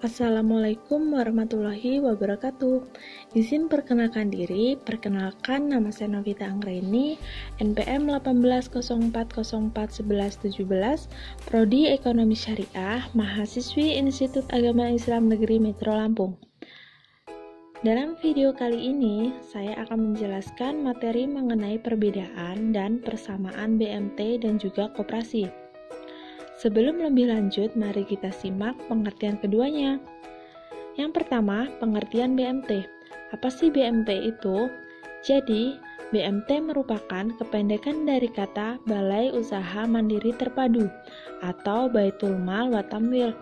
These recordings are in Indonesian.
Assalamualaikum warahmatullahi wabarakatuh. Izin perkenalkan diri, perkenalkan nama saya Novita Anggreni, NPM 1804041117, Prodi Ekonomi Syariah, mahasiswi Institut Agama Islam Negeri Metro Lampung. Dalam video kali ini, saya akan menjelaskan materi mengenai perbedaan dan persamaan BMT dan juga koperasi. Sebelum lebih lanjut, mari kita simak pengertian keduanya. Yang pertama, pengertian BMT. Apa sih BMT itu? Jadi, BMT merupakan kependekan dari kata Balai Usaha Mandiri Terpadu atau Baitul Mal wa Tamwil,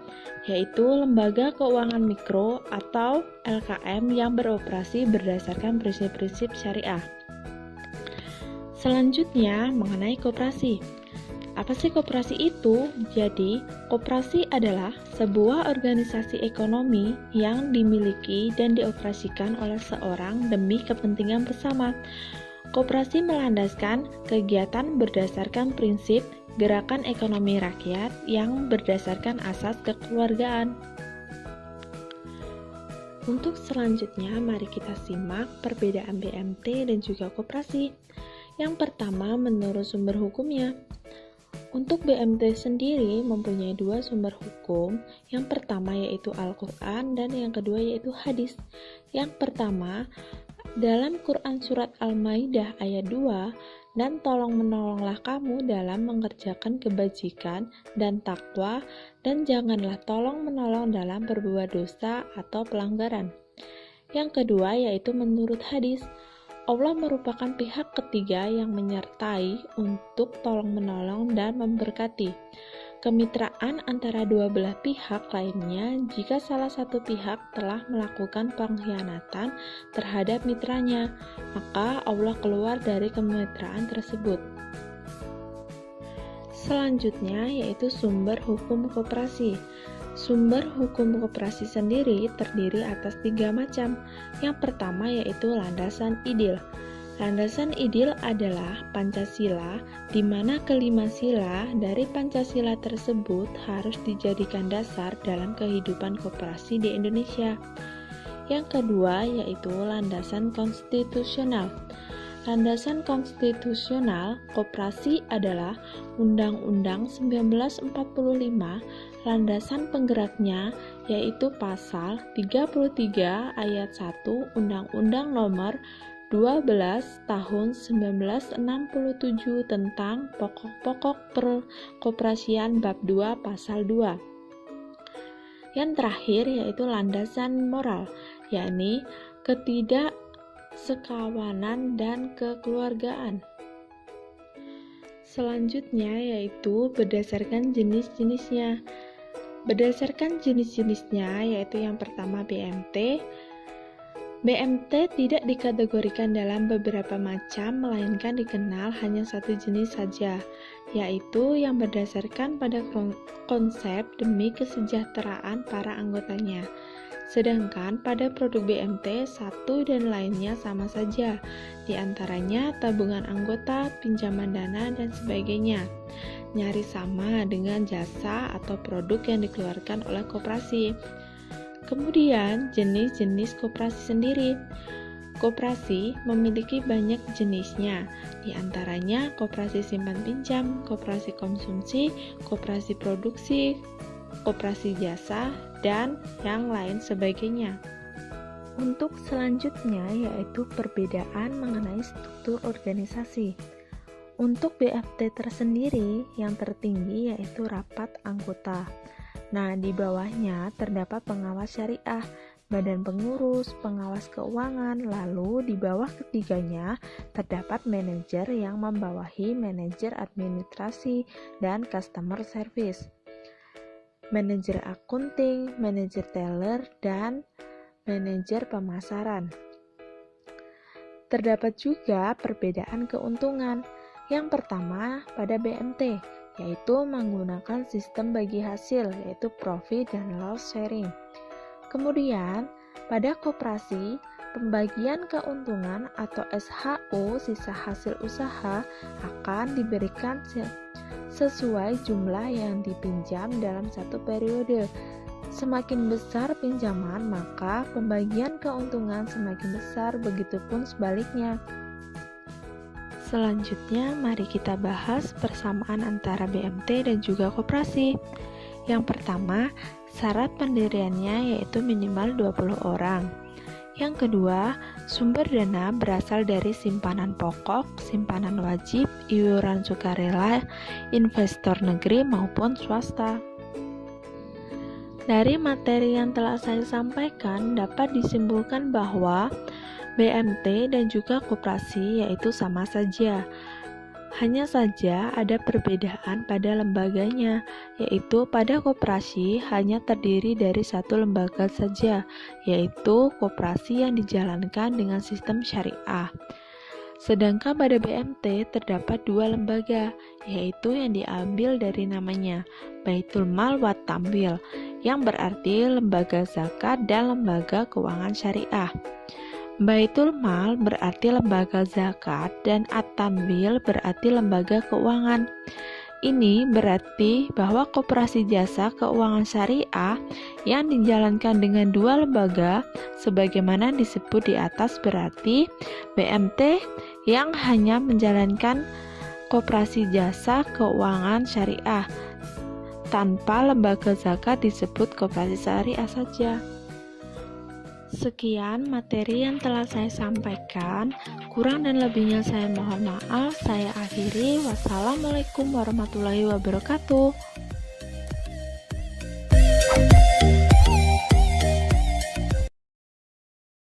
yaitu lembaga keuangan mikro atau LKM yang beroperasi berdasarkan prinsip-prinsip syariah. Selanjutnya, mengenai koperasi. Apa sih koperasi itu? Jadi, koperasi adalah sebuah organisasi ekonomi yang dimiliki dan dioperasikan oleh seorang demi kepentingan bersama. Koperasi melandaskan kegiatan berdasarkan prinsip gerakan ekonomi rakyat yang berdasarkan asas kekeluargaan. Untuk selanjutnya, mari kita simak perbedaan BMT dan juga koperasi. Yang pertama, menurut sumber hukumnya. Untuk BMT sendiri mempunyai dua sumber hukum, yang pertama yaitu Al-Quran dan yang kedua yaitu hadis. Yang pertama, dalam Quran Surat Al-Maidah ayat 2, dan tolong menolonglah kamu dalam mengerjakan kebajikan dan takwa, dan janganlah tolong menolong dalam berbuat dosa atau pelanggaran. Yang kedua yaitu menurut hadis, Allah merupakan pihak ketiga yang menyertai untuk tolong-menolong dan memberkati. Kemitraan antara dua belah pihak lainnya jika salah satu pihak telah melakukan pengkhianatan terhadap mitranya, maka Allah keluar dari kemitraan tersebut. Selanjutnya yaitu sumber hukum koperasi. Sumber hukum koperasi sendiri terdiri atas 3 macam. Yang pertama yaitu landasan idil. Landasan idil adalah Pancasila, di mana kelima sila dari Pancasila tersebut harus dijadikan dasar dalam kehidupan koperasi di Indonesia. Yang kedua yaitu landasan konstitusional. Landasan konstitusional koperasi adalah Undang-Undang 1945, landasan penggeraknya yaitu pasal 33 ayat 1 Undang-Undang Nomor 12 Tahun 1967 tentang pokok-pokok perkoperasian bab 2 pasal 2. Yang terakhir yaitu landasan moral, yakni sekawanan dan kekeluargaan. Selanjutnya yaitu berdasarkan jenis-jenisnya. Berdasarkan jenis-jenisnya yaitu yang pertama BMT. BMT tidak dikategorikan dalam beberapa macam, melainkan dikenal hanya satu jenis saja, yaitu yang berdasarkan pada konsep demi kesejahteraan para anggotanya. Sedangkan pada produk BMT, satu dan lainnya sama saja, di antaranya tabungan anggota, pinjaman dana, dan sebagainya. Nyaris sama dengan jasa atau produk yang dikeluarkan oleh koperasi. Kemudian, jenis-jenis koperasi sendiri. Koperasi memiliki banyak jenisnya, di antaranya koperasi simpan pinjam, koperasi konsumsi, koperasi produksi, koperasi jasa, dan yang lain sebagainya. Untuk selanjutnya yaitu perbedaan mengenai struktur organisasi. Untuk BMT tersendiri yang tertinggi yaitu rapat anggota. Nah, di bawahnya terdapat pengawas syariah, badan pengurus, pengawas keuangan, lalu di bawah ketiganya terdapat manajer yang membawahi manajer administrasi dan customer service, manajer akunting, manajer teller, dan manajer pemasaran. Terdapat juga perbedaan keuntungan. Yang pertama pada BMT, yaitu menggunakan sistem bagi hasil, yaitu profit dan loss sharing. Kemudian pada koperasi, pembagian keuntungan atau SHU, sisa hasil usaha, akan diberikan sesuai jumlah yang dipinjam dalam satu periode. Semakin besar pinjaman, maka pembagian keuntungan semakin besar, begitupun sebaliknya. Selanjutnya, mari kita bahas persamaan antara BMT dan juga koperasi. Yang pertama, syarat pendiriannya yaitu minimal 20 orang. Yang kedua, sumber dana berasal dari simpanan pokok, simpanan wajib, iuran sukarela, investor negeri maupun swasta. Dari materi yang telah saya sampaikan, dapat disimpulkan bahwa BMT dan juga koperasi yaitu sama saja. Hanya saja ada perbedaan pada lembaganya, yaitu pada koperasi hanya terdiri dari satu lembaga saja, yaitu koperasi yang dijalankan dengan sistem syariah. Sedangkan pada BMT terdapat dua lembaga, yaitu yang diambil dari namanya, Baitul Mal wa Tamwil, yang berarti lembaga zakat dan lembaga keuangan syariah. Baitul Mal berarti lembaga zakat dan At-Tamwil berarti lembaga keuangan. Ini berarti bahwa koperasi jasa keuangan syariah yang dijalankan dengan dua lembaga sebagaimana disebut di atas berarti BMT yang hanya menjalankan koperasi jasa keuangan syariah tanpa lembaga zakat disebut koperasi syariah saja. Sekian materi yang telah saya sampaikan. Kurang dan lebihnya saya mohon maaf. Saya akhiri. Wassalamualaikum warahmatullahi wabarakatuh.